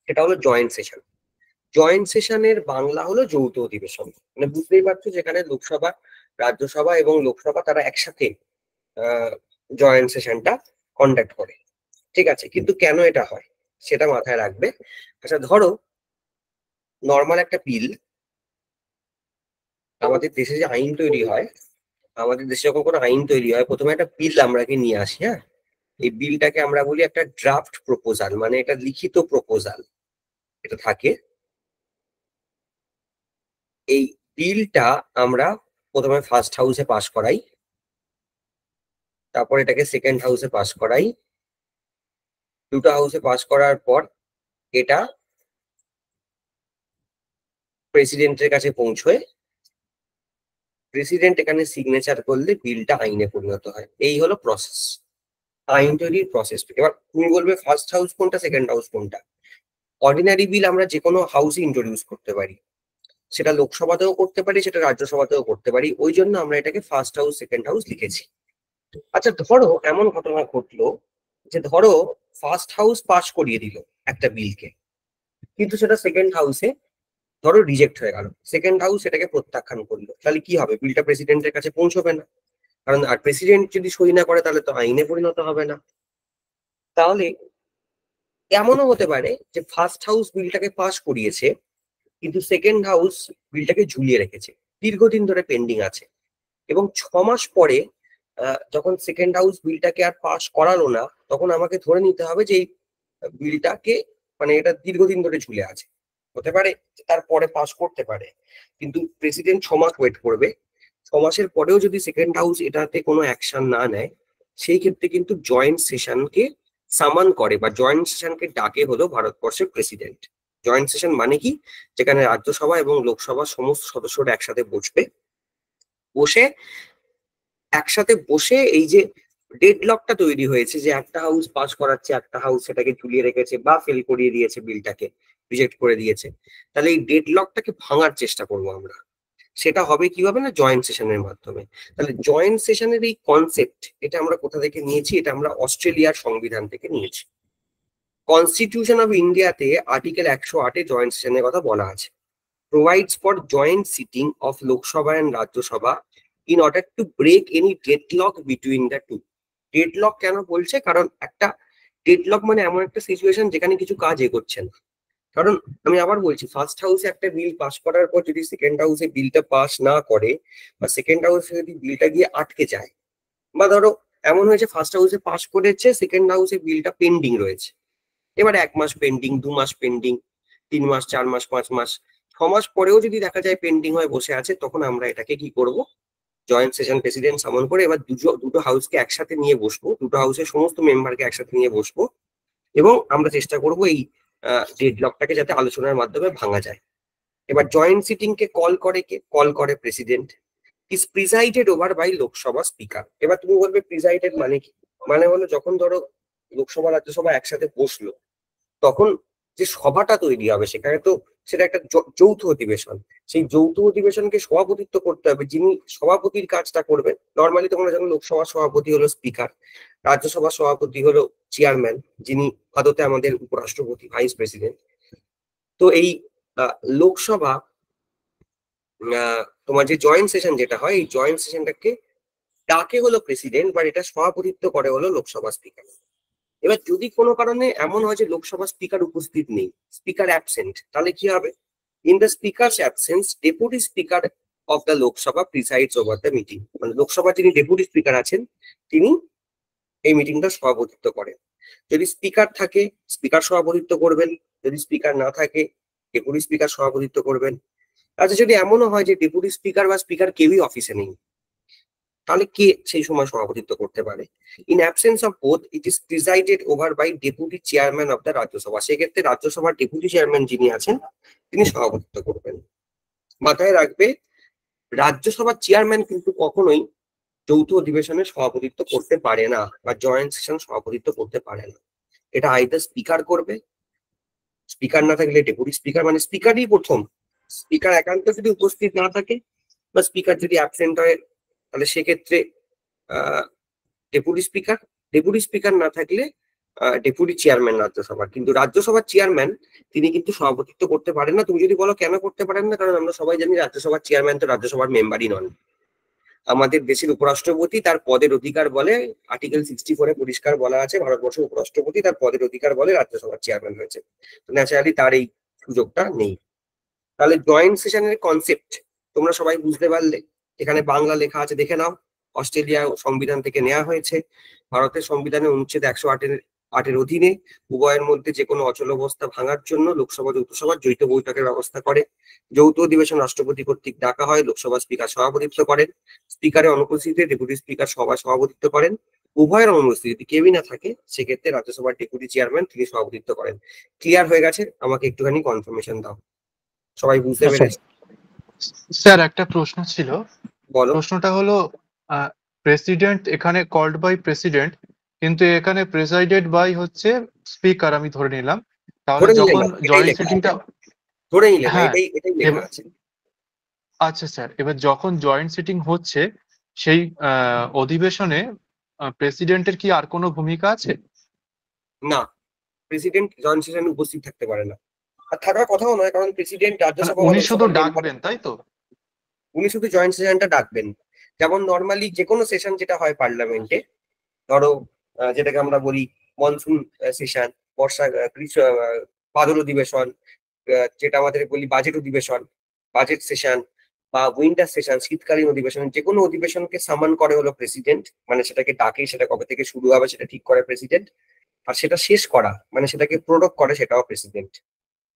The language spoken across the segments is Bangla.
সেটা হলো জয়েন্ট সেশন। জয়েন্ট সেশনের বাংলা হলো যৌথ অধিবেশন। মানে বুঝতেই পারছো, যেখানে লোকসভা, রাজ্যসভা এবং লোকসভা তারা একসাথে জয়েন্ট সেশনটা কন্ডাক্ট করে। ঠিক আছে, কিন্তু কেন এটা হয় সেটা মাথায় রাখবে। আচ্ছা ধরো নর্মাল একটা বিল, আমাদের দেশে যে আইন তৈরি হয়, আমাদের দেশে যখন কোনো আইন তৈরি হয় প্রথমে একটা বিল আমরাকে নিয়ে আসি। হ্যাঁ, এই বিলটাকে আমরা বলি একটা ড্রাফট প্রপোজাল, মানে এটা লিখিত প্রপোজাল এটা থাকে। এই বিলটা আমরা প্রথমে ফার্স্ট হাউসে পাস করাই, তারপর এটাকে সেকেন্ড হাউসে পাস করাই, দুটো হাউসে পাস করার পর এটা প্রেসিডেন্টের কাছে পৌঁছয়। প্রেসিডেন্ট এখানে সিগনেচার করলে বিলটা আইনে পরিণত হয়। এই হলো প্রসেস, আইন তৈরির প্রসেস। এবার তুমি বলবে ফার্স্ট হাউস কোনটা, সেকেন্ড হাউস কোনটা? অর্ডিনারি বিল আমরা যে কোনো হাউসে ইন্ট্রোডিউস করতে পারি, সেটা লোকসভাতেও করতে পারি, সেটা রাজ্যসভাতেও করতে পারি। ওই জন্য আমরা এটাকে ফার্স্ট হাউস সেকেন্ড হাউস লিখেছি। আচ্ছা ধরো এমন ঘটনা ঘটলো যে ধরো ফার্স্ট হাউস পাস করিয়ে দিল একটা বিলকে, কিন্তু সেটা সেকেন্ড হাউসে ধরো রিজেক্ট হয়ে গেল, সেকেন্ড হাউস এটাকে প্রত্যাখ্যান করলো, তাহলে কি হবে? বিলটা প্রেসিডেন্টের কাছে পৌঁছবে না, কারণ আর প্রেসিডেন্ট যদি সই না করে তাহলে তো আইনে পরিণত হবে না। তাহলে এমনও হতে পারে যে ফার্স্ট হাউস বিলটাকে পাস করিয়েছে, কিন্তু সেকেন্ড হাউস বিলটাকে ঝুলিয়ে রেখেছে, দীর্ঘদিন ধরে পেন্ডিং আছে, এবং 6 মাস পরে যখন সেকেন্ড হাউস বিলটাকে আর পাস করালো না, তখন আমাকে ধরে নিতে হবে যে এই বিলটাকে, মানে এটা দীর্ঘদিন ধরে ঝুলে আছে। হতে পারে তারপরে পাস করতে পারে, কিন্তু প্রেসিডেন্ট 6 মাস ওয়েট করবে। 6 মাসের পরেও যদি সেকেন্ড হাউস এটাতে কোনো অ্যাকশন না নেয়, সেই ক্ষেত্রে কিন্তু জয়েন্ট সেশনকে সামান করে বা জয়েন্ট সেশনকে ডাকে হলো ভারতবর্ষের প্রেসিডেন্ট। জয়েন্ট সেশন মানে কি? যেখানে রাজ্যসভা এবং লোকসভার সমস্ত সদস্যরা একসাথে বসবে, বসে একসাথে বসে এই যে ডেডলকটা তৈরি হয়েছে, যে একটা হাউস পাস করাচ্ছে, একটা হাউস সেটাকে ঝুলিয়ে রেখেছে বা ফেল করিয়ে দিয়েছে, বিলটাকে রিজেক্ট করে দিয়েছে, তাহলে এই ডেডলকটাকে ভাঙার চেষ্টা করবো আমরা। সেটা হবে কিভাবে? না, জয়েন্ট সেশনের মাধ্যমে। তাহলে জয়েন্ট সেশনের এই কনসেপ্ট, এটা আমরা কোথা থেকে নিয়েছি? এটা আমরা অস্ট্রেলিয়ার সংবিধান থেকে নিয়েছি। কনস্টিটিউশন অফ ইন্ডিয়াতে আর্টিকেল 108-এ জয়েন্ট সেশনের কথা বলা আছে। Provides for joint sitting of Lok Sabha and Rajya Sabha in order to break any deadlock between the two. Deadlock কেন বলছে? কারণ একটা ডেডলক মানে এমন একটা সিচুয়েশন যেখানে কিছু কাজ এগোচ্ছে না। কারণ আমি আবার বলছি, ফার্স্ট হাউসে একটা বিল পাস করার পর যদি সেকেন্ড হাউসে বিলটা পাস না করে, বা সেকেন্ড হাউসে যদি বিলটা গিয়ে আটকে যায়, বা ধরো এমন হয়েছে ফার্স্ট হাউসে পাস করেছে, সেকেন্ড হাউসে বিলটা পেন্ডিং রয়েছে, এবার 1 মাস পেন্ডিং, 2 মাস পেন্ডিং, 3 মাস, 4 মাস, 5 মাস, 6 মাস পরেও যদি দেখা যায় পেন্ডিং হয়ে বসে আছে, তখন আমরা এটাকে কি করব? জয়েন্ট সেশন প্রেসিডেন্ট সামন করে এবার দুটো হাউসকে একসাথে নিয়ে বসবো, দুটো হাউসের সমস্ত মেম্বারকে একসাথে নিয়ে বসবো, এবং আমরা চেষ্টা করব এই ডেডলকটাকে যাতে আলোচনার মাধ্যমে ভাঙা যায়। এবার জয়েন্ট সিটিং কে কল করে কে? কল করে president. Is presided over by Lok Sabha speaker. এবার তুমি বলবে প্রিসাইডেড মানে কি? মানে হলো যখন ধরো লোকসভা রাজ্যসভা একসাথে বসলো, তখন যে সভাটা তৈরি হবে সেখানে তো সেটা একটা যৌথ অধিবেশন। সেই যৌথ অধিবেশনকে সভাপতিত্ব করতে হবে, যিনি সভাপতির কাজটা করবেন। নর্মালি তোমরা জানো লোকসভার সভাপতি হলো স্পিকার, রাজ্যসভার সভাপতি হলো চেয়ারম্যান, যিনি আদতে আমাদের উপরাষ্ট্রপতি, ভাইস প্রেসিডেন্ট। তো এই লোকসভা তোমার যে জয়েন্ট সেশন যেটা হয়, এই জয়েন্ট সেশনটাকে ডাকে হলো প্রেসিডেন্ট, বা এটা সভাপতিত্ব করে হলো লোকসভা স্পিকার। এবার যদি কোনো কারণে এমন হয় যে লোকসভা স্পিকার উপস্থিত নেই, স্পিকার অ্যাবসেন্ট, তাহলে কি হবে? In the speakers absence deputy speaker of the Lok Sabha প্রিসাইডস over the meeting. মানে লোকসভার যিনি ডেপুটি স্পিকার আছেন, তিনি এই মিটিংটা সভাপতিত্ব করেন। যদি স্পিকার থাকে, স্পিকার সভাপতিত্ব করবেন। যদি স্পিকার না থাকে, ডেপুটি স্পিকার সভাপতিত্ব করবেন। আচ্ছা যদি এমনও হয় যে ডেপুটি স্পিকার বা স্পিকার কেউই অফিসে নেই, তাহলে কে সেই সময় সভাপতিত্ব করতে পারে? In absence of both it is presided over by deputy chairman of the Rajya Sabha. সেক্ষেত্রে রাজ্যসভার ডেপুটি চেয়ারম্যান যিনি আছেন, তিনি সভাপতিত্ব করবেন। মাথায় রাখবে, রাজ্যসভার চেয়ারম্যান কিন্তু কখনোই যৌথ অধিবেশনে সভাপতিত্ব করতে পারে না, বা জয়েন্ট সেশন সভাপতিত্ব করতে পারে না। এটা আইদার স্পিকার করবে, স্পিকার না থাকলে ডেপুটি স্পিকার, মানে স্পিকারই প্রথম। স্পিকার একান্ত যদি উপস্থিত না থাকে, বা স্পিকার যদি অ্যাবসেন্ট হয়, তাহলে সেক্ষেত্রে ডেপুটি স্পিকার। ডেপুটি স্পিকার না থাকলে ডেপুটি চেয়ারম্যান রাজ্যসভার, কিন্তু রাজ্যসভার চেয়ারম্যান তিনি কিন্তু সভাপতিত্ব করতে পারেন না। তুমি যদি বলো কেন করতে পারেন না, কারণ আমরা সবাই জানি রাজ্যসভার চেয়ারম্যান তো রাজ্যসভার মেম্বারই নন। আমাদের দেশের উপরাষ্ট্রপতি তার পদের অধিকার বলে, আর্টিকেল 64-এ পরিষ্কার বলা আছে ভারতবর্ষের উপরাষ্ট্রপতি তার পদের অধিকার বলে রাজ্যসভার চেয়ারম্যান হয়েছে, তো ন্যাচারালি তার এই সুযোগটা নেই। তাহলে জয়েন্ট সেশনের কনসেপ্ট তোমরা সবাই বুঝতে পারলে। এখানে বাংলা লেখা আছে, দেখে নাও। অস্ট্রেলিয়া সংবিধান থেকে নেওয়া হয়েছে। ভারতের সংবিধানের অনুচ্ছেদ 108-এর অধীনে উভয়ের মধ্যে যে কোনো অচল অবস্থা ভাঙার জন্য লোকসভা যৌথ সভার যৌথ বৈঠকের ব্যবস্থা করে। যৌথ অধিবেশন রাষ্ট্রপতি কর্তৃক ডাকা হয়, লোকসভা স্পিকার সভাপতিত্ব করেন। স্পিকারের অনুপস্থিতিতে ডেপুটি স্পিকার সভায় সভাপতিত্ব করেন। উভয়ের অনুপস্থিতি যদি কেউই না থাকে সেক্ষেত্রে রাজ্যসভার ডেপুটি চেয়ারম্যান তিনি সভাপতিত্ব করেন। ক্লিয়ার হয়ে গেছে? আমাকে একটুখানি কনফার্মেশন দাও। সবাই বুঝতে পেরেছে? স্যার একটা প্রশ্ন ছিল। বলো। প্রশ্নটা হলো, প্রেসিডেন্ট এখানে কল্ড বাই প্রেসিডেন্ট, কিন্তু এখানে প্রেসাইডেড বাই হচ্ছে স্পিকার, আমি ধরে নিলাম। তাহলে ধরে নিলে যখন না, এটাই জয়েন্ট লেখা সিটিংটা, ধরে নিলে না, হ্যাঁ, এটাই লেখা আছে। আচ্ছা স্যার, এবার যখন জয়েন্ট সিটিং হচ্ছে সেই অধিবেশনে প্রেসিডেন্টের কি আর কোনো ভূমিকা আছে? না, প্রেসিডেন্ট জয়েন্ট সেশনে উপস্থিত থাকতে পারে না, আর থাকার কথাও নয়, কারণ প্রেসিডেন্ট মানে রাজ্যসভা বা উনি শুধু লোকসভার মেম্বার। ডাকবেন, তাই তো? উনি শুধু জয়েন্ট সেশনটা ডাকবেন। যেমন নর্মালি যে কোনো সেশন যেটা হয় পার্লামেন্টে, ধরো যেটাকে আমরা বলি মনসুন সেশন, বর্ষা গ্রীষ্ম বাদল অধিবেশন, যেটা আমাদের বলি বাজেট অধিবেশন, বাজেট সেশন, বা উইন্টার সেশন শীতকালীন অধিবেশন, যে কোনো অধিবেশনকে সামান করে হলো প্রেসিডেন্ট, মানে সেটাকে ডাকে, সেটা কবে থেকে শুরু হবে সেটা ঠিক করে প্রেসিডেন্ট, আর সেটা শেষ করা মানে সেটাকে প্রোডক করে সেটাও প্রেসিডেন্ট।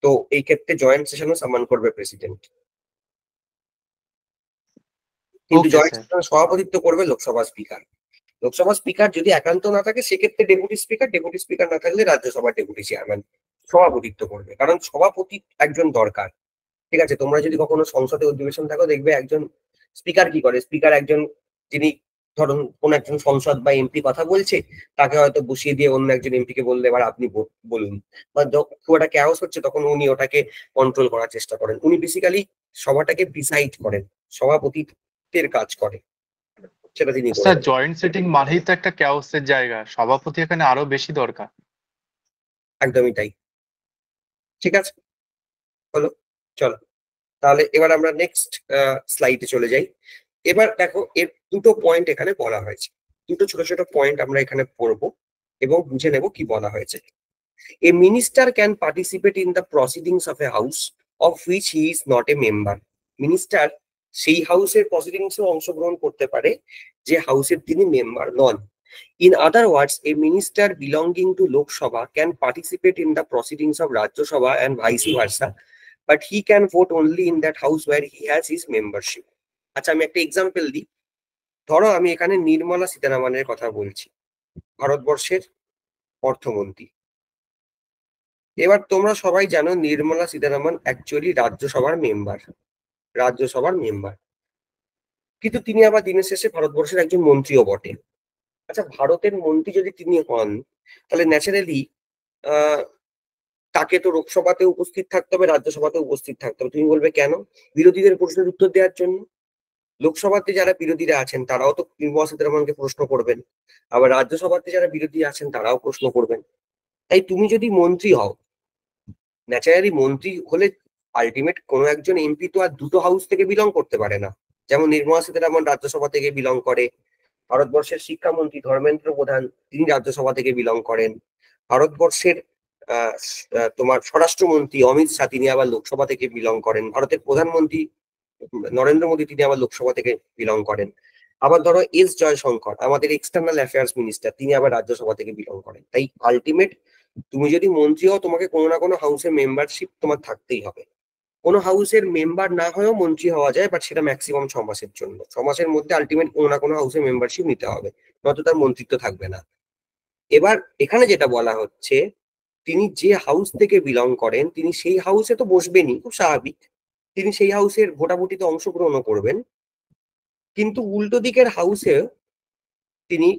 তো এই ক্ষেত্রে জয়েন্ট সেশনও সামান করবে প্রেসিডেন্ট, কিন্তু ওকে জয়েন্ট স্যার। সেশনে সভাপতিত্ব করবে লোকসভা স্পিকার। লোকসভা স্পিকার যদি একান্ত না থাকে সেক্ষেত্রে ডেপুটি স্পিকার, ডেপুটি স্পিকার না থাকলে রাজ্যসভার ডেপুটি চেয়ারম্যান সভাপতিত্ব করবে, কারণ সভাপতি একজন দরকার। ঠিক আছে, তোমরা যদি কখনো সংসদে অধিবেশন থাকো দেখবে একজন স্পিকার কি করে, স্পিকার একজন যিনি ধরুন কোন একজন সংসদ বা এমপি কথা বলছে, তাকে হয়তো বসিয়ে দিয়ে অন্য একজন এমপি কে বললে এবার আপনি বলুন, বা খুব একটা ক্যাওস হচ্ছে তখন উনি ওটাকে কন্ট্রোল করার চেষ্টা করেন। উনি বেসিক্যালি সভাটাকে প্রিসাইড করেন, সভাপতিত্বের কাজ করে, সেটা তিনি করে স্যার দেন। জয়েন্ট সিটিং মানেই তো একটা ক্যাওসের জায়গা, সভাপতি এখানে আরো বেশি দরকার। একদমই তাই। ঠিক আছে, হলো, চলো তাহলে এবার আমরা নেক্সট স্লাইডে চলে যাই। এবার দেখো এর দুটো পয়েন্ট এখানে বলা হয়েছে, দুটো ছোট ছোট পয়েন্ট আমরা এখানে পড়বো এবং বুঝে নেব কি বলা হয়েছে। A minister can participate in the proceedings of a house of which he is not a member. Minister সেই হাউসের প্রসিডিংসে অংশগ্রহণ করতে পারে যে হাউসের তিনি member non. In other words, a minister belonging to Lok Sabha can participate in the proceedings of Rajya Sabha and vice versa, but he can vote only in that house where he has his membership. আচ্ছা, আমি একটা এক্সাম্পল দিই। ধরো আমি এখানে নির্মলা সীতারামনের কথা বলছি, ভারতবর্ষের অর্থমন্ত্রী। এবার তোমরা সবাই জানো নির্মলা সীতারামন অ্যাকচুয়ালি রাজ্যসভার মেম্বার, রাজ্যসভার মেম্বার, কিন্তু তিনি আবার দিনের শেষে ভারতবর্ষের একজন মন্ত্রীও বটে। আচ্ছা, ভারতের মন্ত্রী যদি তিনি হন তাহলে ন্যাচারালি তাকে তো লোকসভাতে উপস্থিত থাকতে হবে, রাজ্যসভাতে উপস্থিত থাকতে হবে। তুমি বলবে কেন? বিরোধীদের প্রশ্নের উত্তর দেওয়ার জন্য। লোকসভাতে যারা বিরোধীরা আছেন তারাও তো নির্মলা সীতারামনকে প্রশ্ন করবেন, আবার রাজ্যসভাতে যারা বিরোধী আছেন তারাও প্রশ্ন করবেন। তাই তুমি যদি মন্ত্রী হও, ন্যাচারালি মন্ত্রী হলে আলটিমেট কোনো একজন এমপি তো আর দুটো হাউস থেকে বিলং করতে পারে না। যেমন নির্মলা সীতারামন রাজ্যসভা থেকে বিলং করে, ভারতবর্ষের শিক্ষামন্ত্রী ধর্মেন্দ্র প্রধান তিনি রাজ্যসভা থেকে বিলং করেন, ভারতবর্ষের তোমার স্বরাষ্ট্রমন্ত্রী অমিত শাহ তিনি আবার লোকসভা থেকে বিলং করেন, ভারতের প্রধানমন্ত্রী নরেন্দ্র মোদী তিনি আবার লোকসভা থেকে বিলং করেন। আবার ধরো এস জয়শঙ্কর আমাদের এক্সটার্নাল অ্যাফেয়ার্স মিনিস্টার, তিনি আবার রাজ্যসভা থেকে বিলং করেন। তাই আলটিমেট তুমি যদি মন্ত্রী হও তোমাকে কোনো না কোনো হাউসের মেম্বারশিপ তোমার থাকতেই হবে। কোনো হাউসের মেম্বার না হয়েও মন্ত্রী হওয়া যায়, বাট সেটা ম্যাক্সিমাম 6 মাসের জন্য। 6 মাসের মধ্যে আলটিমেট কোনো না কোনো হাউসের মেম্বারশিপ নিতে হবে, নয়তো তার মন্ত্রিত্ব থাকবে না। এবার এখানে যেটা বলা হচ্ছে, তিনি যে হাউস থেকে বিলং করেন তিনি সেই হাউসে তো বসবেনই, খুব স্বাভাবিক, তিনি সেই হাউসের ভোটাভুটিতে অংশগ্রহণ করবেন, কিন্তু উল্টো দিকের হাউসে তিনি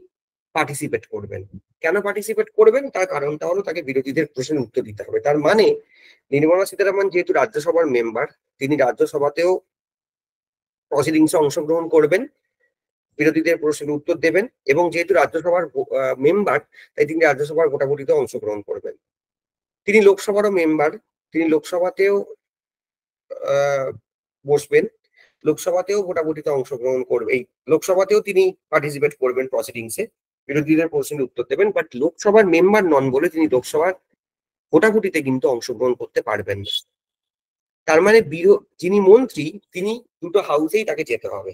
পার্টিসিপেট করবেন। কেন পার্টিসিপেট করবেন তার কারণটা হলো তাকে বিরোধীদের প্রশ্নের উত্তর দিতে হবে। তার মানে নির্মলা সীতারামন যেহেতু রাজ্যসভার মেম্বার, তিনি রাজ্যসভাতেও প্রসিডিংসে অংশগ্রহণ করবেন, বিরোধীদের প্রশ্নের উত্তর দেবেন, এবং যেহেতু রাজ্যসভার মেম্বার, তাই তিনি রাজ্যসভার ভোটাভুটিতে অংশগ্রহণ করবেন। তিনি লোকসভারও মেম্বার, তিনি লোকসভাতেও বসবেন, লোকসভাতেও ভোটাভুটিতে অংশগ্রহণ করবে, এই লোকসভাতেও তিনি পার্টিসিপেট করবেন প্রসিডিংসে, বিরোধীদের প্রশ্নের উত্তর দেবেন, বাট লোকসভার মেম্বার নন বলে তিনি লোকসভার ভোটাভুটিতে কিন্তু অংশগ্রহণ করতে পারবেন না। তার মানে যিনি মন্ত্রী তিনি দুটো হাউসেই তাকে যেতে হবে,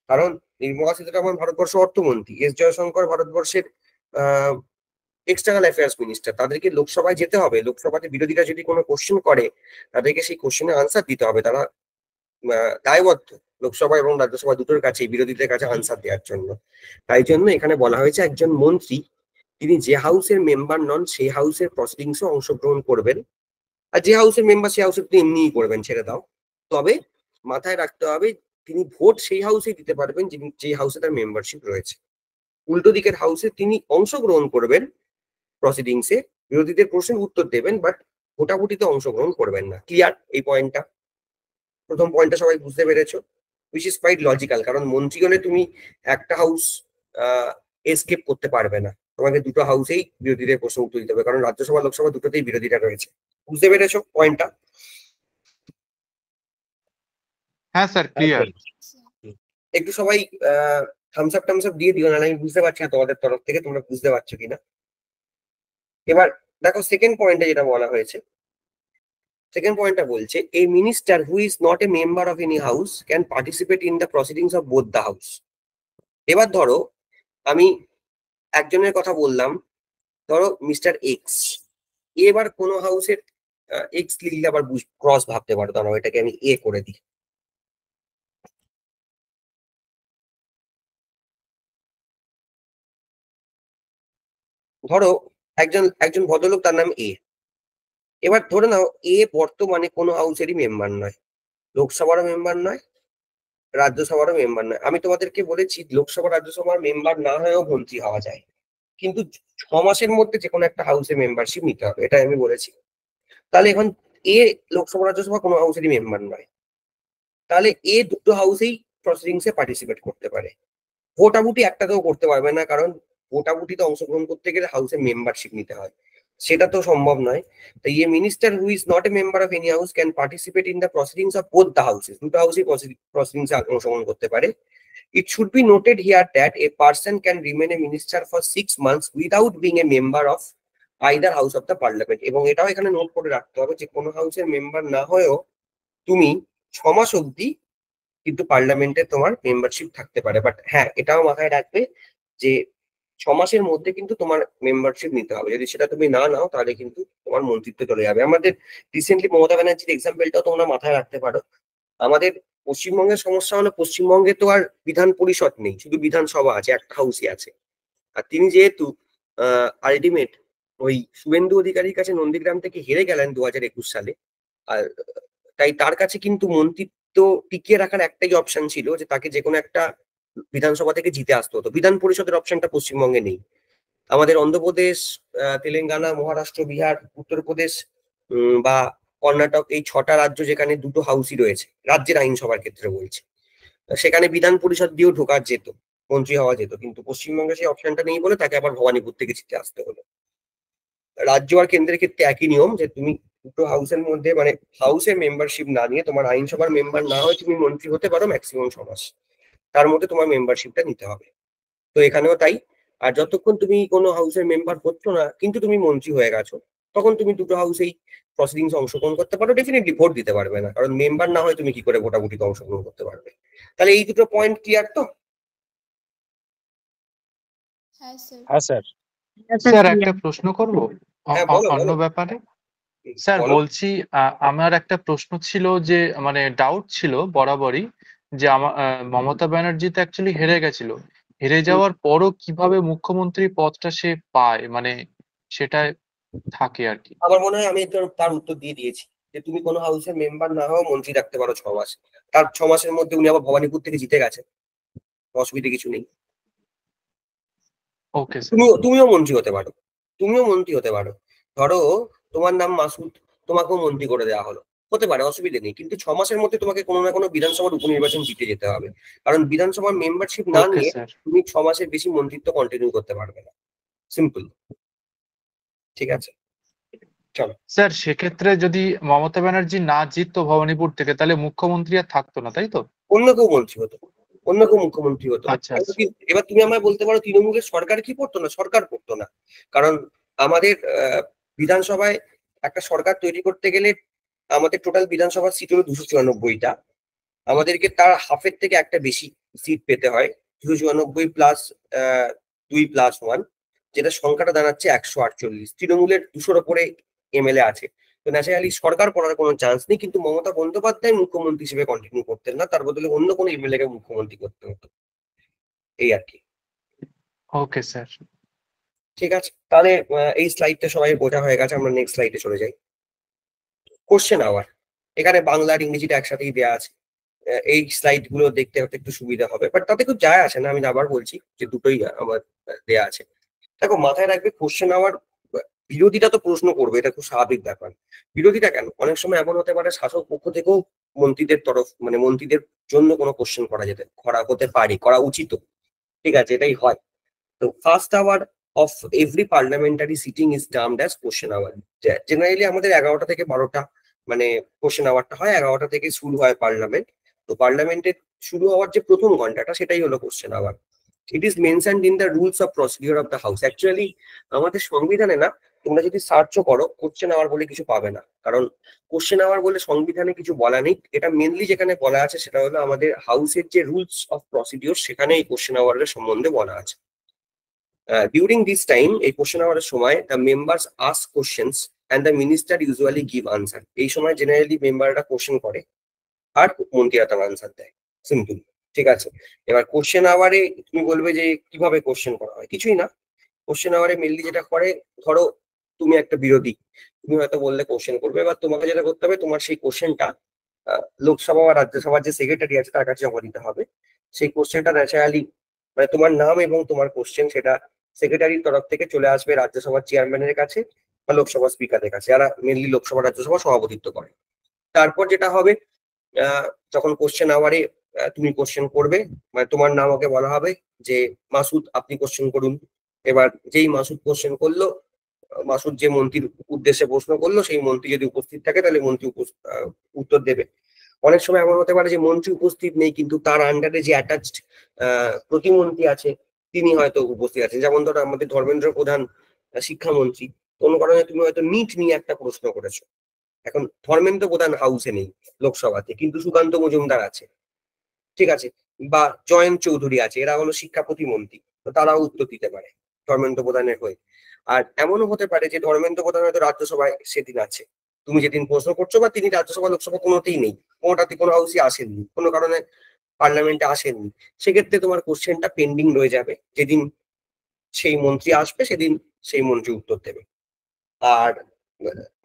কারণ নির্মলা সীতারামন ভারতবর্ষ অর্থমন্ত্রী, এস জয়শঙ্কর ভারতবর্ষের এক্সটার্নাল অ্যাফেয়ার্স মিনিস্টার, তাদেরকে লোকসভায় যেতে হবে। লোকসভাতে বিরোধীরা যদি কোনো কোশ্চেন করে তাদেরকে সেই কোশ্চেনের আনসার দিতে হবে, তারা দায়বদ্ধ লোকসভা এবং রাজ্যসভা দুটোর কাছে বিরোধীদের কাছে আনসার দেওয়ার জন্য। তাই জন্য এখানে বলা হয়েছে একজন মন্ত্রী তিনি যে হাউসের মেম্বার নন সেই হাউসের প্রসিডিংসে অংশগ্রহণ করবেন, আর যে হাউসের মেম্বার সেই হাউসে তিনি এমনিই করবেন, ছেড়ে দাও। তবে মাথায় রাখতে হবে তিনি ভোট সেই হাউসেই দিতে পারবেন যে হাউসে তার মেম্বারশিপ রয়েছে। উল্টো দিকের হাউসে তিনি অংশগ্রহণ করবেন প্রসিডিংসে, বিরোধীদের প্রশ্নের উত্তর দেবেন, বাট ভোটাভুটিতে অংশগ্রহণ করবেন না। ক্লিয়ার এই পয়েন্টটা? প্রথম পয়েন্টটা সবাই বুঝতে পেরেছো? উইচ ইজ কোয়াইট লজিক্যাল, কারণ মন্ত্রী হলে তুমি একটা হাউস এসকেপ করতে পারবে না, তোমাকে দুটো হাউসেই বিরোধীদের প্রশ্ন উত্তর দিতে হবে, কারণ রাজ্যসভা লোকসভা দুটোতেই বিরোধীরা রয়েছে। বুঝতে পেরেছো পয়েন্টটা? হ্যাঁ স্যার, ক্লিয়ার। একটু সবাই থামস আপ দিয়ে দিও, না আমি বুঝতে পারছি না তোমাদের তরফ থেকে তোমরা বুঝতে পারছো কিনা। এবার দেখো সেকেন্ড পয়েন্টে যেটা বলা হয়েছে, সেকেন্ড পয়েন্টটা বলছে a minister who is not a member of any house can participate in the proceedings of both the house. এবার ধরো আমি একজনের কথা বললাম, ধরো মিস্টার এক্স, এবার কোন হাউসের এক্স লিখলে আবার ক্রস ভাবতে পারো, ধরো এটাকে আমি এ করে দিই। ধরো একজন ভদ্রলোক, তার নাম এ। এবার ধরে নাও এ বর্তমানে কোনো হাউসেরই মেম্বার নয়, লোকসভারও মেম্বার নয়, রাজ্যসভারও মেম্বার নয়। আমি তোমাদেরকে বলেছি লোকসভা রাজ্যসভার মেম্বার না হয়েও মন্ত্রী হওয়া যায়, কিন্তু 6 মাসের মধ্যে যে কোনো একটা হাউসে মেম্বারশিপ নিতে হবে, এটা আমি বলেছি। তাহলে এখন এ লোকসভা রাজ্যসভা কোনো হাউসেরই মেম্বার নয়, তাহলে এ দুটো হাউসেই প্রসিডিংসে পার্টিসিপেট করতে পারে। ভোটাভুটি একটাতেও করতে পারবে না, কারণ ভোটাভুটিতে অংশগ্রহণ করতে গেলে হাউসে মেম্বারশিপ নিতে হয়, সেটা তো সম্ভব নয়। তো ইয়ে minister who is not a member of any house can participate in the proceedings of both the houses, দুটো হাউসেই প্রসিডিংসে অংশগ্রহণ করতে পারে। It should be noted here that a person can remain a minister for 6 months without being a member of either house of the parliament, এবং এটাও এখানে নোট করে রাখতে হবে যে কোনো হাউসের মেম্বার না হয়েও তুমি 6 মাস অবধি কিন্তু পার্লামেন্টে তোমার মেম্বারশিপ থাকতে পারে। বাট হ্যাঁ, এটাও মাথায় রাখবে যে 6 মাসের মধ্যে কিন্তু তোমার মেম্বারশিপ নিতে হবে, যদি সেটা তুমি না নাও তাহলে কিন্তু তোমার মন্ত্রিত্ব চলে যাবে। আমাদের রিসেন্টলি মমতা ব্যানার্জির এক্সাম্পলটাও তোমরা মাথায় রাখতে পারো। আমাদের পশ্চিমবঙ্গের সমস্যা হলো পশ্চিমবঙ্গে তো আর বিধান পরিষদ নেই, শুধু বিধানসভা আছে, একটা হাউসই আছে। আর তিনি যেহেতু আলটিমেট ওই শুভেন্দু অধিকারীর কাছে নন্দীগ্রাম থেকে হেরে গেলেন 2021 সালে, আর তাই তার কাছে কিন্তু মন্ত্রিত্ব টিকিয়ে রাখার একটাই অপশন ছিল যে তাকে যে কোনো একটা বিধানসভা থেকে জিতে আসতে হতো। বিধান পরিষদের অপশনটা পশ্চিমবঙ্গে নেই। আমাদের অন্ধ্রপ্রদেশ, তেলেঙ্গানা, মহারাষ্ট্র, বিহার, উত্তরপ্রদেশ বা কর্ণাটক, এই 6টা রাজ্য যেখানে দুটো হাউসই রয়েছে, রাজ্যের আইনসভার ক্ষেত্রে বলছি, সেখানে বিধান পরিষদ দিয়েও ঢোকা যেত, মন্ত্রী হওয়া যেত, কিন্তু পশ্চিমবঙ্গে সেই অপশনটা নেই বলে তাকে আবার ভবানীপুর থেকে জিতে আসতে হলো। রাজ্য আর কেন্দ্রের ক্ষেত্রে একই নিয়ম যে তুমি দুটো হাউসের মধ্যে, মানে হাউসের মেম্বারশিপ না নিয়ে, তোমার আইনসভার মেম্বার না হয়ে তুমি মন্ত্রী হতে পারো ম্যাক্সিমাম 6 মাস, তার মধ্যে তোমার মেম্বারশিপটা নিতে হবে। তো এখানেও তাই। আর যতক্ষণ তুমি কোনো হাউসের মেম্বার হচ্ছ না কিন্তু তুমি মন্ত্রী হয়ে গেছো, তখন তুমি দুটো হাউসেই প্রসিডিংস অংশগ্রহণ করতে পারো, ডেফিনেটলি ভোট দিতে পারবে না, কারণ মেম্বার না হয়ে তুমি কি করে ভোটাভুটিতে অংশগ্রহণ করতে পারবে। তাহলে এই দুটো পয়েন্ট ক্লিয়ার তো? হ্যাঁ স্যার। হ্যাঁ স্যার। স্যার একটা প্রশ্ন করব হ্যাঁ, বলো অন্য বলো। ব্যাপারে। স্যার বলো। বলছি, আমার একটা প্রশ্ন ছিল যে মানে ডাউট ছিল বরাবরই যে মমতা ব্যানার্জি তো অ্যাকচুয়ালি হেরে গেছিল, হেরে যাওয়ার পরও কিভাবে মুখ্যমন্ত্রী পদটা সে পায়, মানে সেটা থাকে আর কি। আমার মনে হয় আমি তার উত্তর দিয়ে দিয়েছি যে তুমি কোনো হাউসের মেম্বার না হও মন্ত্রী রাখতে পারো 6 মাস। তার 6 মাসের মধ্যে উনি আবার ভবানীপুর থেকে জিতে গেছে, অসুবিধা কিছু নেই। Okay sir. তুমিও মন্ত্রী হতে পারো, তুমিও মন্ত্রী হতে পারো। ধরো তোমার নাম মাসুদ, তোমাকেও মন্ত্রী করে দেওয়া হলো, হতে পারে, অসুবিধা নেই, কিন্তু 6 মাসের মধ্যে তোমাকে কোনো না কোনো বিধানসভার উপনির্বাচন জিতে যেতে হবে। কারণ বিধানসভার মেম্বারশিপ না ওকে নিয়ে স্যার। তুমি 6 মাসের বেশি মন্ত্রিত্ব কন্টিনিউ করতে পারবে না। সিম্পল। ঠিক আছে, চলো। স্যার সেক্ষেত্রে যদি মমতা ব্যানার্জি না জিততো ভবানীপুর থেকে, তাহলে মুখ্যমন্ত্রী আর থাকতো না, তাই তো? অন্য কেউ মন্ত্রী হতো, অন্য কেউ মুখ্যমন্ত্রী হতো। আচ্ছা আচ্ছা। এবার তুমি আমায় বলতে পারো তৃণমূলের সরকার কি করতো না? সরকার করতো না, কারণ আমাদের বিধানসভায় একটা সরকার তৈরি করতে গেলে আমাদের টোটাল বিধানসভার সিট হলো 294টা। আমাদেরকে তার হাফের থেকে একটা বেশি সিট পেতে হয়, 294 প্লাস 2+1, যেটা সংখ্যাটা দাঁড়াচ্ছে 148। তৃণমূলের 200-র ওপরে এমএলএ আছে, তো ন্যাচারালি সরকার করার কোনো চান্স নেই। কিন্তু মমতা বন্দ্যোপাধ্যায় মুখ্যমন্ত্রী হিসেবে কন্টিনিউ করতেন না, তার বদলে অন্য কোনো এমএলএ কে মুখ্যমন্ত্রী করতে হতো, এই আর কি। Okay sir. ঠিক আছে, তাহলে এই স্লাইডটা সবাই বোঝা হয়ে গেছে, আমরা নেক্সট স্লাইডে চলে যাই। কোশ্চেন আওয়ার, এখানে বাংলা আর ইংরেজিটা একসাথেই দেওয়া আছে। এই স্লাইড গুলো দেখতে হতে একটু সুবিধা হবে, বাট তাতে খুব যায় আসে না, আমি আবার বলছি যে দুটোই আমার দেয়া আছে। দেখো, মাথায় রাখবে কোশ্চেন আওয়ার, বিরোধীরা তো প্রশ্ন করবে, এটা খুব স্বাভাবিক ব্যাপার। বিরোধীরা কেন, অনেক সময় এমন হতে পারে শাসক পক্ষ থেকেও মন্ত্রীদের তরফ, মানে মন্ত্রীদের জন্য কোনো কোশ্চেন করা হতে পারে, করা উচিত। ঠিক আছে, এটাই হয়। তো first hour of every parliamentary sitting is termed as question hour. Generally আমাদের 11টা থেকে 12টা মানে কোশ্চেন আওয়ারটা হয়, 11টা থেকে শুরু হয় পার্লামেন্ট। তো পার্লামেন্টের শুরু হওয়ার যে প্রথম ঘন্টাটা, সেটাই হলো question hour. It is mentioned in the rules of procedure of the house. Actually আমাদের সংবিধানে না, তোমরা যদি সার্চও করো, কোশ্চেন আওয়ার বলে কিছু পাবে না, কারণ কোশ্চেন আওয়ার বলে সংবিধানে কিছু বলা নেই। এটা মেনলি যেখানে বলা আছে সেটা হলো আমাদের হাউসের যে রুলস অফ প্রসিডিওর, সেখানে এই কোশ্চেন আওয়ারের সম্বন্ধে বলা আছে। ডিউরিং দিস টাইম, এই কোশ্চেন আওয়ারের সময়, the members ask questions and the minister usually give answer. এই সময় জেনারেলি মেম্বাররা কোশ্চেন করে আর মন্ত্রীরা তার আনসার দেয়, সিম্পল। ঠিক আছে, এবার কোশ্চেন আওয়ারে তুমি বলবে যে কিভাবে কোশ্চেন করা হয়। কিছুই না, কোশ্চেন আওয়ারে মেনলি যেটা করে, ধরো তুমি একটা বিরোধী, তুমি হয়তো বললে কোশ্চেন করবে, এবার তোমাকে যেটা করতে হবে, তোমার সেই কোশ্চেনটা লোকসভা বা রাজ্যসভার যে সেক্রেটারি আছে তার কাছে জমা দিতে হবে। সেই কোশ্চেনটা ন্যাচারালি, মানে তোমার নাম এবং তোমার কোশ্চেন, সেটা সেক্রেটারির তরফ থেকে চলে আসবে রাজ্যসভার চেয়ারম্যানের কাছে বা লোকসভা স্পিকারের কাছে, যারা মেনলি লোকসভা রাজ্যসভা সভাপতিত্ব করে। তারপর যেটা হবে, যখন কোশ্চেন আওয়ারে তুমি কোশ্চেন করবে, মানে তোমার নাম ওকে বলা হবে যে মাসুদ আপনি কোশ্চেন করুন। এবার যেই মাসুদ কোশ্চেন করলো, মাসুদ যে মন্ত্রীর উদ্দেশ্যে প্রশ্ন করলো, সেই মন্ত্রী যদি উপস্থিত থাকে তাহলে মন্ত্রী উত্তর দেবে। অনেক সময় এমন হতে পারে যে মন্ত্রী উপস্থিত নেই, কিন্তু তার আন্ডারে যে অ্যাটাচড প্রতিমন্ত্রী আছে তিনি হয়তো উপস্থিত আছেন। যেমন ধরো আমাদের ধর্মেন্দ্র প্রধান শিক্ষামন্ত্রী, কোনো কারণে তুমি হয়তো নিট নিয়ে একটা প্রশ্ন করেছো। এখন ধর্মেন্দ্র প্রধান হাউসে নেই লোকসভাতে, কিন্তু সুকান্ত মজুমদার আছে। ঠিক আছে, বা জয়ন্ত চৌধুরী আছে, এরা হলো শিক্ষা প্রতিমন্ত্রী, তো তারাও উত্তর দিতে পারে ধর্মেন্দ্র প্রধানের হয়ে। আর এমনও হতে পারে যে ধর্মেন্দ্র প্রধান হয়তো রাজ্যসভায় সেদিন আছে, তুমি যেদিন প্রশ্ন করছো, বা তিনি রাজ্যসভা লোকসভা কোনোতেই নেই, কোনোটাতে কোনো হাউসে আসেননি, কোনো কারণে পার্লামেন্টে আসেননি। সেক্ষেত্রে তোমার কোশ্চেনটা পেন্ডিং রয়ে যাবে, যেদিন সেই মন্ত্রী আসবে সেদিন সেই মন্ত্রী উত্তর দেবে। আর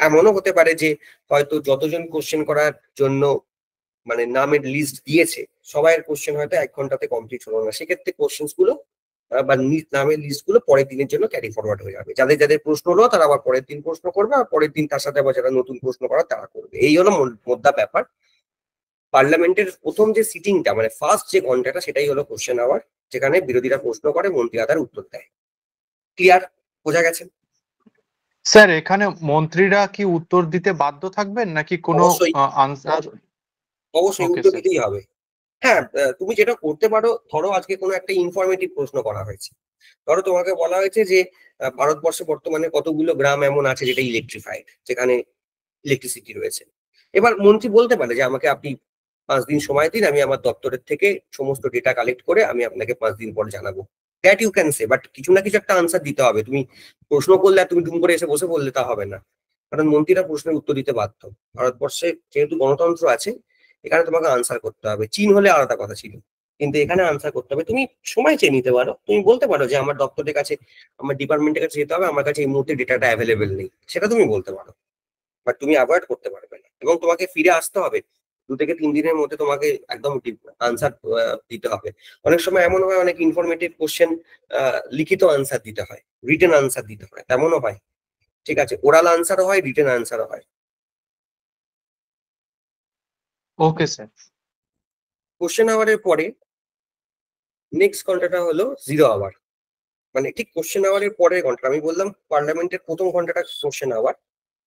এমনও হতে পারে যে হয়তো যতজন কোশ্চেন করার জন্য মানে নামের লিস্ট দিয়েছে, সবাইয়ের কোশ্চেন হয়তো 1 ঘন্টাতে কমপ্লিট হলো না, সেক্ষেত্রে কোশ্চেন গুলো বা নামের লিস্ট গুলো পরের দিনের জন্য ক্যারি ফরওয়ার্ড হয়ে যাবে। যাদের যাদের প্রশ্ন হলো তারা আবার পরের দিন প্রশ্ন করবে, আর পরের দিন তার সাথে আবার যারা নতুন প্রশ্ন করা তারা করবে। এই হলো মোদ্দা ব্যাপার। পার্লামেন্টের প্রথম যে সিটিংটা, মানে ফার্স্ট যে ঘন্টাটা, সেটাই হলো কোশ্চেন আওয়ার, যেখানে বিরোধীরা প্রশ্ন করে, মন্ত্রীরা তার উত্তর দেয়। ক্লিয়ার? বোঝা গেছে? স্যার এখানে মন্ত্রীরা কি উত্তর দিতে বাধ্য থাকবেন, নাকি কোনো অবশ্যই, আনসার? অবশ্যই ওকে উত্তর স্যার। দিতেই হবে। হ্যাঁ, তুমি যেটা করতে পারো, ধরো আজকে কোনো একটা ইনফরমেটিভ প্রশ্ন করা হয়েছে। ধরো তোমাকে বলা হয়েছে যে ভারতবর্ষে বর্তমানে কতগুলো গ্রাম এমন আছে যেটা ইলেকট্রিফাইড, যেখানে ইলেকট্রিসিটি রয়েছে। এবার মন্ত্রী বলতে পারে যে আমাকে আপনি 5 দিন সময় দিন, আমি আমার দপ্তরের থেকে সমস্ত ডেটা কালেক্ট করে আমি আপনাকে 5 দিন পর জানাবো। That you can say, but কিছু না কিছু একটা আনসার দিতে হবে। তুমি প্রশ্ন করলে আর তুমি দুম করে এসে বসে বললে তা হবে না, কারণ মন্ত্রীরা প্রশ্নের উত্তর দিতে বাধ্য। ভারতবর্ষে যেহেতু গণতন্ত্র আছে, এখানে তোমাকে আনসার করতে হবে। চীন হলে আলাদা কথা ছিল, কিন্তু এখানে আনসার করতে হবে। তুমি সময় চেয়ে নিতে পারো, তুমি বলতে পারো যে আমার দপ্তরের কাছে, আমার ডিপার্টমেন্টের কাছে যেতে হবে, আমার কাছে এই মুহূর্তে ডেটাটা অ্যাভেলেবেল নেই, সেটা তুমি বলতে পারো। বাট তুমি অ্যাভয়েড করতে পারবে না, এবং তোমাকে ফিরে আসতে হবে 2 থেকে 3 দিনের মধ্যে, তোমাকে একদম আনসার দিতে হবে। অনেক সময় এমন হয়, অনেক ইনফরমেটিভ কোশ্চেন লিখিত আনসার দিতে হয়, রিটেন আনসার দিতে হয়, তেমনও হয়। ঠিক আছে, ওরাল আনসারও হয়, রিটেন আনসারও হয়। Okay sir. কোশ্চেন আওয়ারের পরে নেক্সট ঘন্টাটা হলো 0 আওয়ার, মানে ঠিক কোশ্চেন আওয়ারের পরের ঘন্টা। আমি বললাম পার্লামেন্টের প্রথম ঘন্টাটা কোশ্চেন আওয়ার,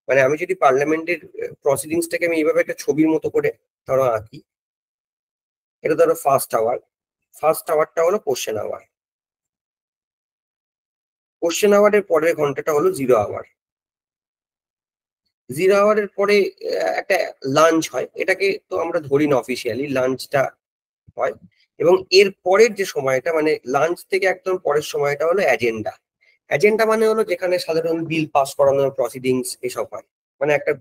মানে আমি যদি পার্লামেন্টের প্রসিডিংসটাকে আমি এইভাবে একটা ছবির মতো করে ধরো আঁকি, এটা ধরো ফার্স্ট আওয়ার, ফার্স্ট আওয়ারটা হলো কোশ্চেন আওয়ার। কোশ্চেন আওয়ারের পরের ঘন্টাটা হলো 0 আওয়ার। 0 আওয়ারের পরে একটা লাঞ্চ হয়, এটাকে তো আমরা ধরি না অফিসিয়ালি, লাঞ্চটা হয়। এবং এর পরের যে সময়টা, মানে লাঞ্চ থেকে একদম পরের সময়টা হলো এজেন্ডা। এজেন্ডা মানে হলো যেখানে সাধারণ বিল পাস করানোর প্রসিডিংস এসব হয়। মানে একটা,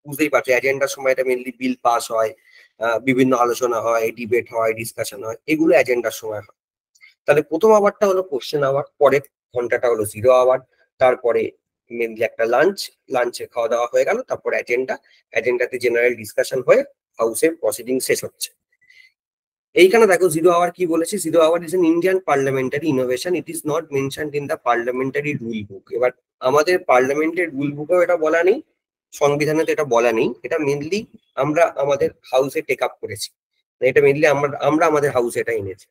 বুঝতেই পারছো, এজেন্ডার সময়টা মেনলি বিল পাস হয়, বিভিন্ন আলোচনা হয়, ডিবেট হয়, ডিসকাশন হয়, এগুলো এজেন্ডার সময় হয়। তাহলে প্রথম আওয়ারটা হলো কোশ্চেন আওয়ার, পরের ঘন্টাটা হলো 0 আওয়ার, তারপরে মেনলি একটা লাঞ্চ, লাঞ্চে খাওয়া দাওয়া হয়ে গেল, তারপর এজেন্ডা, এজেন্ডাতে জেনারেল ডিসকাশন হয়ে হাউসের প্রসিডিং শেষ হচ্ছে। এইখানে দেখো 0 আওয়ার কি বলেছে, 0 hour is an Indian parliamentary innovation, it is not mentioned in the parliamentary rule book. এবার আমাদের পার্লামেন্টের রুল বুকেও এটা বলা নেই, সংবিধানে তো এটা বলা নেই, এটা মেনলি আমরা আমাদের হাউসে টেক আপ করেছি, এটা মেনলি আমরা আমাদের হাউসে এটা এনেছি।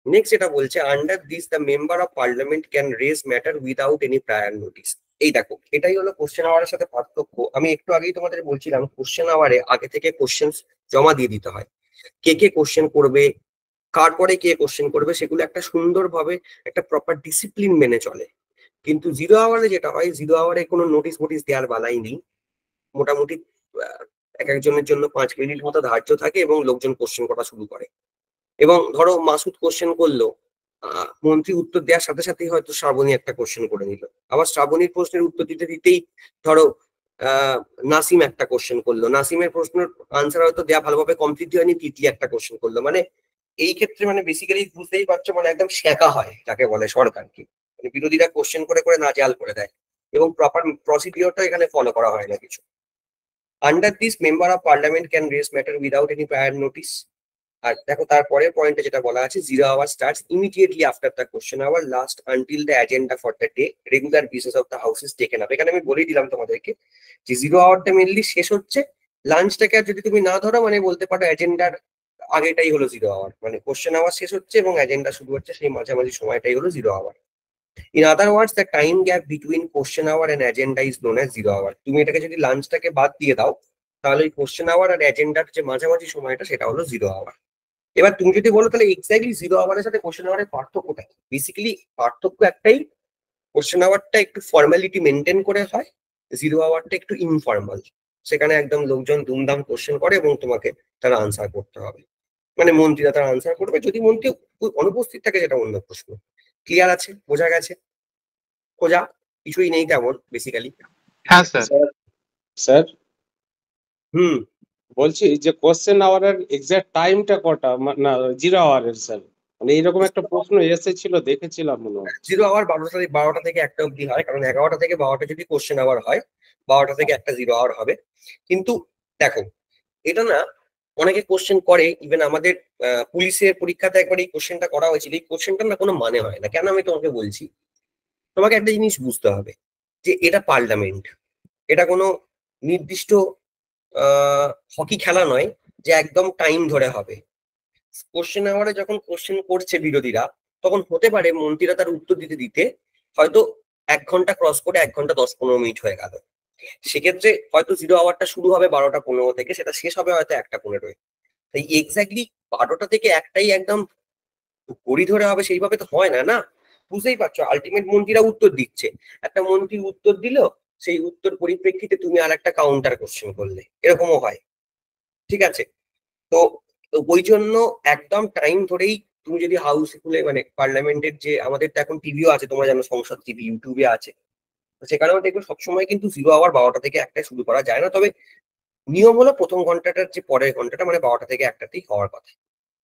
নেক্সট এটা বলছে, under this the member of parliament can raise matter without any prior notice. এই দেখো, এটাই হলো কোশ্চেন আওয়ারের সাথে পার্থক্য। আমি একটু আগেই তোমাদের বলছিলাম কোশ্চেন আওয়ারে আগে থেকে কোশ্চেন জমা দিয়ে দিতে হয়, কে কে কোশ্চেন করবে, কার পরে কে কোশ্চেন করবে, সেগুলো একটা সুন্দরভাবে একটা প্রপার ডিসিপ্লিন মেনে চলে। কিন্তু 0 আওয়ারে যেটা হয়, 0 আওয়ারে কোনো নোটিশ মোটিস দেওয়ার বালাই নেই। মোটামুটি আহ, এক একজনের জন্য 5 মিনিট মতো ধার্য থাকে এবং লোকজন কোশ্চেন করা শুরু করে। এবং ধরো মাসুদ কোশ্চেন করলো, মন্ত্রী উত্তর দেওয়ার সাথে সাথেই হয়তো শ্রাবণী একটা কোশ্চেন করে নিল, আবার শ্রাবণীর প্রশ্নের উত্তর দিতে দিতেই ধরো নাসিম একটা কোশ্চেন করলো, নাসিমের প্রশ্নের আনসার হয়তো দেওয়া ভালোভাবে কমপ্লিট হয়নি, তিতলি একটা কোশ্চেন করলো। মানে এই ক্ষেত্রে মানে বেসিক্যালি বুঝতেই পারছো, মানে একদম শেখা হয় যাকে বলে সরকারকে, মানে বিরোধীরা কোশ্চেন করে করে নাজেহাল করে দেয় এবং প্রপার প্রসিডিওরটা এখানে ফলো করা হয় না কিছু। Under this member of parliament can raise matter without any prior notice. আর দেখো তারপরের পয়েন্টে যেটা বলা আছে, 0 hour starts immediately after the question hour, last until the agenda for the day, regular business of the house is taken up. এখানে আমি বলেই দিলাম তোমাদেরকে যে 0 আওয়ারটা মেনলি শেষ হচ্ছে, লাঞ্চটাকে আর যদি তুমি না ধরো মানে বলতে পারো এজেন্ডার আগেটাই হলো 0 আওয়ার, মানে কোশ্চেন আওয়ার শেষ হচ্ছে এবং এজেন্ডা শুরু হচ্ছে, সেই মাঝামাঝি সময়টাই হলো 0 hour. In other words the time gap between question hour and agenda is known as 0 hour. তুমি এটাকে যদি লাঞ্চটাকে বাদ দিয়ে দাও, তাহলে ওই কোশ্চেন আওয়ার আর এজেন্ডার যে মাঝামাঝি সময়টা সেটা হলো 0 আওয়ার। এবার তুমি যদি বলো তাহলে এক্স্যাক্টলি 0 আওয়ারের সাথে কোশ্চেন আওয়ারের পার্থক্যটা, বেসিক্যালি পার্থক্য একটাই, কোশ্চেন আওয়ারটা একটু ফর্মালিটি মেনটেন করে হয়, 0 আওয়ারটা একটু ইনফর্মাল, সেখানে একদম লোকজন দুমদাম কোশ্চেন করে এবং তোমাকে তারা আনসার করতে হবে, মানে মন্ত্রীরা তারা আনসার করবে, যদি মন্ত্রী অনুপস্থিত থাকে সেটা অন্য প্রশ্ন। ক্লিয়ার আছে, বোঝা গেছে? খোঁজা কিছুই নেই তেমন বেসিক্যালি। হ্যাঁ স্যার। স্যার স্যার হুম। বলছি যে কোশ্চেন আওয়ারের এক্সাক্ট টাইমটা কটা, না 0 আওয়ারের স্যার, মানে এইরকম একটা প্রশ্ন এসেছিল, দেখেছিলাম মনে হয়। 0 আওয়ার 12টা থেকে 1টা অব্দি হয়, কারণ 11টা থেকে 12টা যদি কোশ্চেন আওয়ার হয়, 12টা থেকে 1টা 0 আওয়ার হবে। কিন্তু দেখো, এটা না অনেকে কোশ্চেন করে, ইভেন আমাদের পুলিশের পরীক্ষাতে একবার এই কোশ্চেনটা করা হয়েছিল, এই কোশ্চেনটা না কোনো মানে হয় না। কেন আমি তোমাকে বলছি, তোমাকে একটা জিনিস বুঝতে হবে যে এটা পার্লামেন্ট, এটা কোনো নির্দিষ্ট হকি খেলা নয় যে একদম টাইম ধরে হবে। কোশ্চেন আওয়ারে যখন কোশ্চেন করছে বিরোধীরা, তখন হতে পারে মন্ত্রীরা তার উত্তর দিতে দিতে হয়তো 1 ঘন্টা ক্রস করে 1 ঘন্টা 10-15 মিনিট হয়ে গেল। সেক্ষেত্রে হয়তো 0 আওয়ারটা শুরু হবে 12টা 15 থেকে, সেটা শেষ হবে হয়তো 1টা 15-এ। তাই এক্স্যাক্টলি 12টা থেকে 1টাই একদম ঘড়ি ধরে হবে সেইভাবে তো হয় না, না? বুঝতেই পারছো, আলটিমেট মন্ত্রীরা উত্তর দিচ্ছে, একটা মন্ত্রী উত্তর দিল, সেই উত্তর পরিপ্রেক্ষিতে তুমি আর একটা কাউন্টার কোশ্চেন করলে, এরকমও হয়। ঠিক আছে? তো ওই জন্য একদম টাইম ধরেই তুমি যদি হাউস খুলে, মানে পার্লামেন্টের যে আমাদের তো এখন টিভিও আছে, তোমরা জানো, সংসদ টিভি ইউটিউবে আছে, তো সেখানেও দেখবে সবসময় কিন্তু 0 আওয়ার 12টা থেকে 1টায় শুরু করা যায় না। তবে নিয়ম হলো প্রথম ঘন্টাটার যে পরের ঘন্টাটা মানে 12টা থেকে 1টাতেই হওয়ার কথা।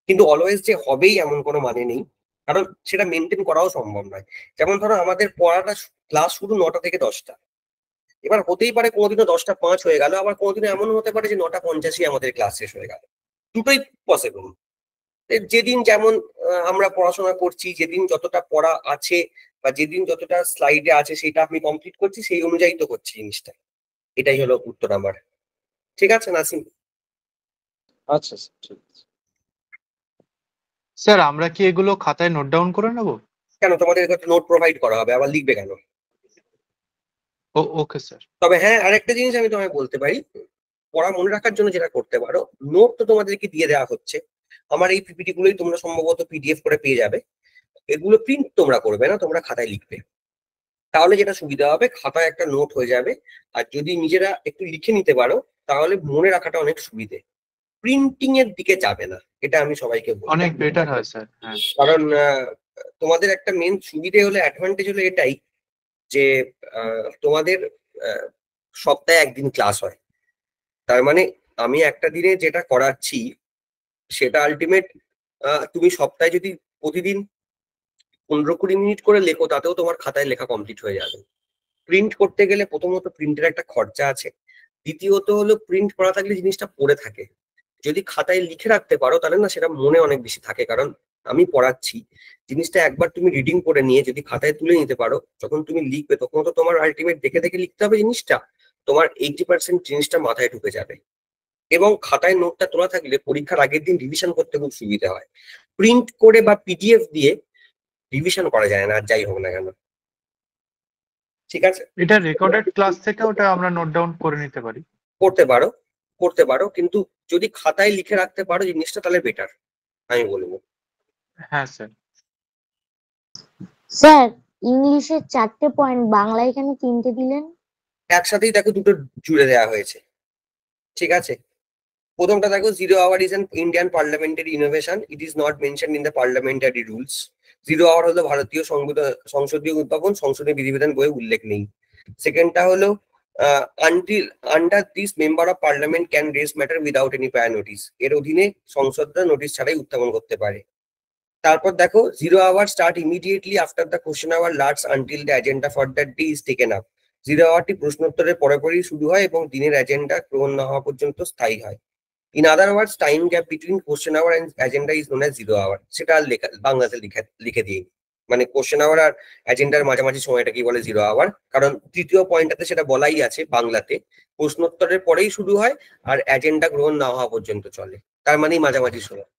কিন্তু অলওয়েজ যে হবেই এমন কোনো মানে নেই, কারণ সেটা মেনটেন করাও সম্ভব নয়। যেমন ধরো আমাদের পড়াটা, ক্লাস শুরু 9টা থেকে 10টা, এবার হতেই পারে কোনোদিনও 10টা 5 হয়ে গেল, আবার কোনোদিনও এমন হতে পারে যে 9টা 50-ই আমাদের ক্লাস শেষ হয়ে গেল, দুটোই পসিবল। যেদিন যেমন আমরা পড়াশোনা করছি, যেদিন যতটা পড়া আছে বা যেদিন যতটা স্লাইডে আছে সেটা আপনি কমপ্লিট করছি, সেই অনুযায়ী তো করছি জিনিসটা। এটাই হলো উত্তর আমার। ঠিক আছে নাসিম? আচ্ছা স্যার, ঠিক আছে। স্যার আমরা কি এগুলো খাতায় নোট ডাউন করে নেব? কেন তোমাদের একটা নোট প্রোভাইড করা হবে, আবার লিখবে কেন? Okay sir. তবে হ্যাঁ, আরেকটা জিনিস আমি তোমায় বলতে পারি, পড়া মনে রাখার জন্য যেটা করতে পারো, নোট তো তোমাদেরকে দিয়ে দেওয়া হচ্ছে, আমার এই পিপিটি গুলোই তোমরা সম্ভবত পিডিএফ করে পেয়ে যাবে, এগুলো প্রিন্ট তোমরা করবে না, তোমরা খাতায় লিখবে। তাহলে যেটা সুবিধা হবে, খাতায় একটা নোট হয়ে যাবে, আর যদি নিজেরা একটু লিখে নিতে পারো তাহলে মনে রাখাটা অনেক সুবিধে, প্রিন্টিং এর দিকে যাবে না, এটা আমি সবাইকে বলবো। অনেক বেটার হয় স্যার। হ্যাঁ কারণ তোমাদের একটা মেন সুবিধে হলো, অ্যাডভান্টেজ হলো এটাই যে তোমাদের সপ্তাহে একদিন ক্লাস হয়, তার মানে আমি একটা দিনে যেটা করাচ্ছি সেটা আলটিমেট, তুমি সপ্তাহে যদি প্রতিদিন 15-20 মিনিট করে লেখো, তাতেও তোমার খাতায় লেখা কমপ্লিট হয়ে যাবে। প্রিন্ট করতে গেলে প্রথমত প্রিন্টের একটা খরচা আছে, দ্বিতীয়ত হলো প্রিন্ট করা থাকলে জিনিসটা পড়ে থাকে, যদি খাতায় লিখে রাখতে পারো তাহলে না সেটা মনে অনেক বেশি থাকে। কারণ আমি পড়াচ্ছি, জিনিসটা একবার তুমি রিডিং করে নিয়ে যদি খাতায় তুলে নিতে পারো, যখন তুমি লিখবে তখন তো তোমার আলটিমেট দেখে দেখে লিখতে হবে জিনিসটা, তোমার 80% জিনিসটা মাথায় ঢুকে যাবে। এবং খাতায় নোটটা তোলা থাকলে পরীক্ষার আগের দিন রিভিশন করতে খুব সুবিধা হয়, প্রিন্ট করে বা পিডিএফ দিয়ে রিভিশন করা যায় না, আর যাই হোক না কেন। ঠিক আছে, এটা রেকর্ডেড ক্লাস থেকে ওটা আমরা নোট ডাউন করে নিতে পারি। করতে পারো, করতে পারো, কিন্তু যদি খাতায় লিখে রাখতে পারো জিনিসটা তাহলে বেটার আমি বলবো। হ্যাঁ স্যার। স্যার ইংলিশে 4টে পয়েন্ট, বাংলায় কেন 3টে দিলেন? একসাথেই দেখো দুটো জুড়ে দেওয়া হয়েছে, ঠিক আছে। প্রথমটা দেখো, 0 hour is an Indian parliamentary innovation, it is not mentioned in the parliamentary rules। 0 hour হলো ভারতীয় সংসদীয় উদ্ভাবন, সংসদীয় বিধিবিধান বইয়ে উল্লেখ নেই। সেকেন্ডটা হলো until under this member of parliament can raise matter without any prior notice, এর অধীনে সংসদরা নোটিশ ছাড়াই উত্থাপন করতে পারে। তারপর দেখো, 0 hour start immediately after the question hour lasts until the agenda for that day is taken up। 0 hourটি প্রশ্নোত্তরের পরে শুরু হয় এবং দিনের এজেন্ডা গ্রহণ না হওয়া পর্যন্ত স্থায়ী হয়। In other words, time gap between question hour and agenda is known as 0 hour। সেটা আর বাংলাতে লিখে দিই, মানে কোশ্চেন আওয়ার আর এজেন্ডার মাঝামাঝি সময়টা কি বলে 0 hour, কারণ তৃতীয় পয়েন্টটাতে সেটা বলাই আছে, বাংলাতে প্রশ্নোত্তরের পরেই শুরু হয় আর এজেন্ডা গ্রহণ না হওয়া পর্যন্ত চলে, তার মানেই মাঝামাঝি সময়।